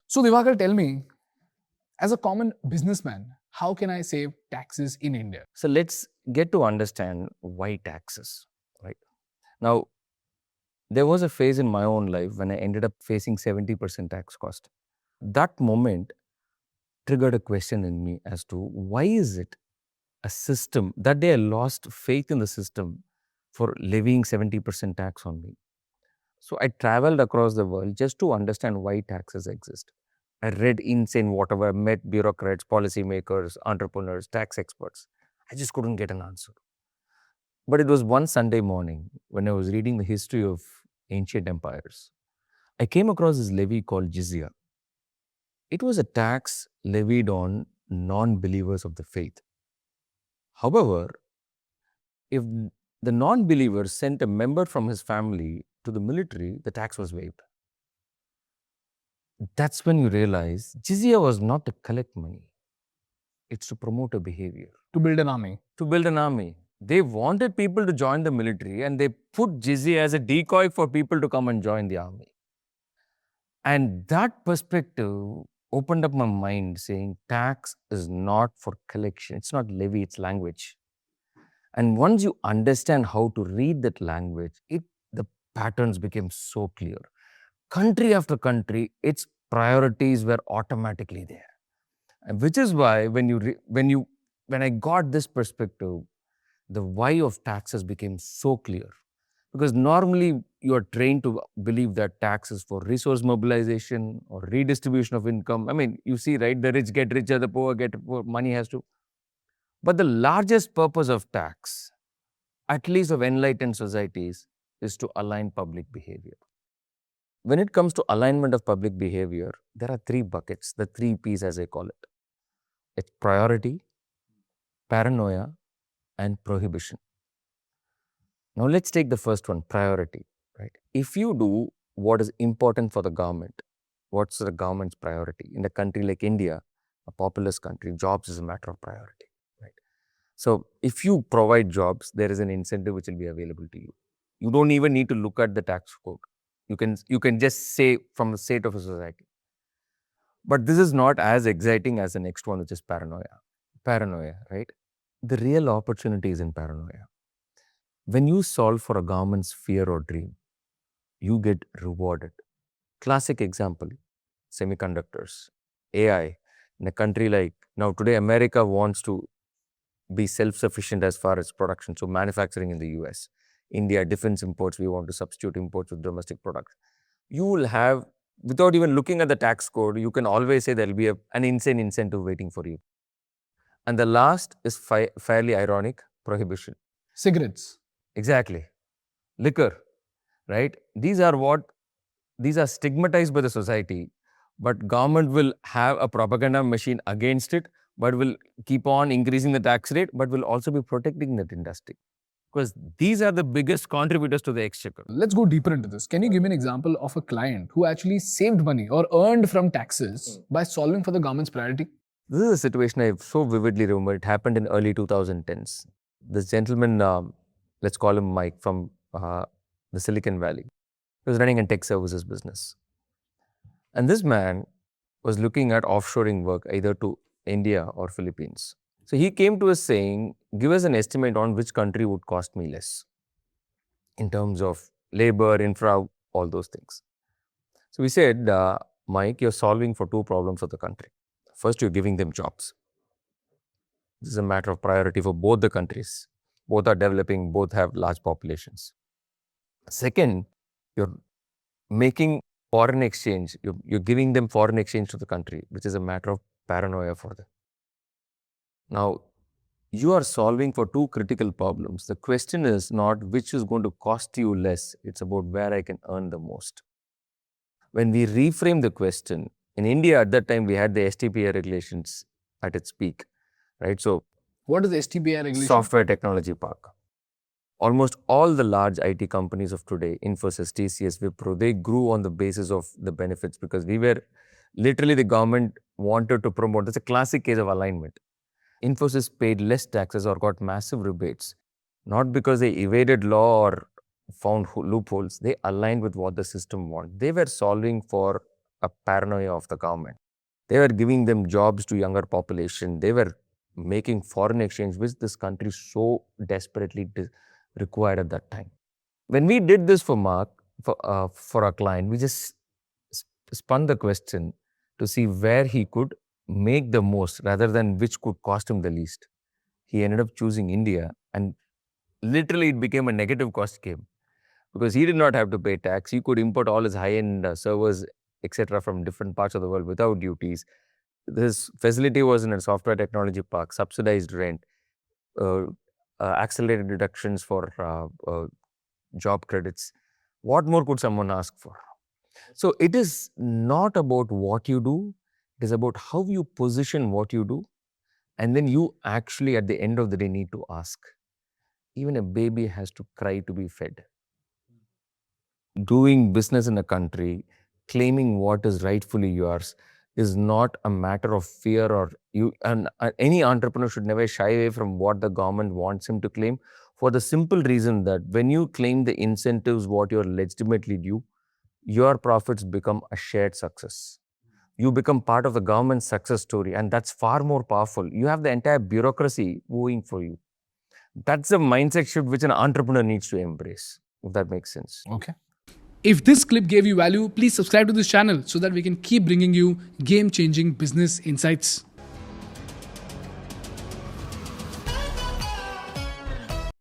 So Divakar, tell me, as a common businessman, how can I save taxes in India? So let's get to understand why taxes, right? Now, there was a phase in my own life when I ended up facing 70% tax cost. That moment triggered a question in me as to why is it a system that day I lost faith in the system for levying 70% tax on me. So I traveled across the world just to understand why taxes exist. I read insane whatever, met bureaucrats, policymakers, entrepreneurs, tax experts. I just couldn't get an answer. But it was one Sunday morning when I was reading the history of ancient empires. I came across this levy called jizya. It was a tax levied on non believers of the faith. However, if the non believer sent a member from his family to the military, the tax was waived. That's when you realize jizya was not to collect money, it's to promote a behavior. To build an army. To build an army. They wanted people to join the military and they put jizya as a decoy for people to come and join the army. And that perspective opened up my mind saying tax is not for collection, it's not levy, it's language. And once you understand how to read that language, the patterns became so clear. Country after country, its priorities were automatically there. And which is why when I got this perspective, the why of taxes became so clear. Because normally you are trained to believe that tax is for resource mobilization or redistribution of income. I mean, you see, right? The rich get richer, the poor get poor, money has to. But the largest purpose of tax, at least of enlightened societies, is to align public behavior. When it comes to alignment of public behavior, there are three buckets, the three P's as I call it. It's priority, paranoia, and prohibition. Now let's take the first one, priority, right? If you do what is important for the government, what's the government's priority? In a country like India, a populous country, jobs is a matter of priority, right? So if you provide jobs, there is an incentive which will be available to you. You don't even need to look at the tax code. You can just say from the state of a society. But this is not as exciting as the next one, which is paranoia. Paranoia, right? The real opportunity is in paranoia. When you solve for a government's fear or dream, you get rewarded. Classic example, semiconductors, AI. In a country like now today, America wants to be self-sufficient as far as production. So manufacturing in the US, India, defense imports, we want to substitute imports with domestic products. You will have, without even looking at the tax code, you can always say there will be an insane incentive waiting for you. And the last is fairly ironic, prohibition. Cigarettes. Exactly. Liquor, right? These are stigmatized by the society, but government will have a propaganda machine against it, but will keep on increasing the tax rate, but will also be protecting that industry. Because these are the biggest contributors to the exchequer. Let's go deeper into this. Can you give me an example of a client who actually saved money or earned from taxes by solving for the government's priority? This is a situation I so vividly remember. It happened in early 2010s. This gentleman, let's call him Mike, from the Silicon Valley. He was running a tech services business. And this man was looking at offshoring work either to India or Philippines. So he came to us saying, give us an estimate on which country would cost me less in terms of labor, infra, all those things. So we said, Mike, you're solving for two problems of the country. First, you're giving them jobs. This is a matter of priority for both the countries. Both are developing, both have large populations. Second, you're making foreign exchange, you're giving them foreign exchange to the country, which is a matter of paranoia for them. Now, you are solving for two critical problems. The question is not which is going to cost you less, it's about where I can earn the most. When we reframe the question, in India at that time, we had the STPA regulations at its peak, right? So, what is the STPA regulation? Software Technology Park. Almost all the large IT companies of today, Infosys, TCS, Wipro, they grew on the basis of the benefits because we were literally the government wanted to promote. That's a classic case of alignment. Infosys paid less taxes or got massive rebates, not because they evaded law or found loopholes. They aligned with what the system wanted. They were solving for a paranoia of the government. They were giving them jobs to younger population. They were making foreign exchange, which this country so desperately required at that time. When we did this for Mark, for our client, we just spun the question to see where he could make the most rather than which could cost him the least. He ended up choosing India, and literally it became a negative cost game because he did not have to pay tax. He could import all his high-end servers, etc., from different parts of the world without duties. This facility was in a software technology park, subsidized rent, uh, accelerated deductions for job credits. What more could someone ask for? So it is not about what you do, it is about how you position what you do. And then you actually, at the end of the day, need to ask. Even a baby has to cry to be fed. Doing business in a country, claiming what is rightfully yours, is not a matter of fear or you. And any entrepreneur should never shy away from what the government wants him to claim, for the simple reason that when you claim the incentives, what you're legitimately due, your profits become a shared success. You become part of the government's success story, and that's far more powerful. You have the entire bureaucracy wooing for you. That's a mindset shift which an entrepreneur needs to embrace, if that makes sense. Okay. If this clip gave you value, please subscribe to this channel so that we can keep bringing you game-changing business insights.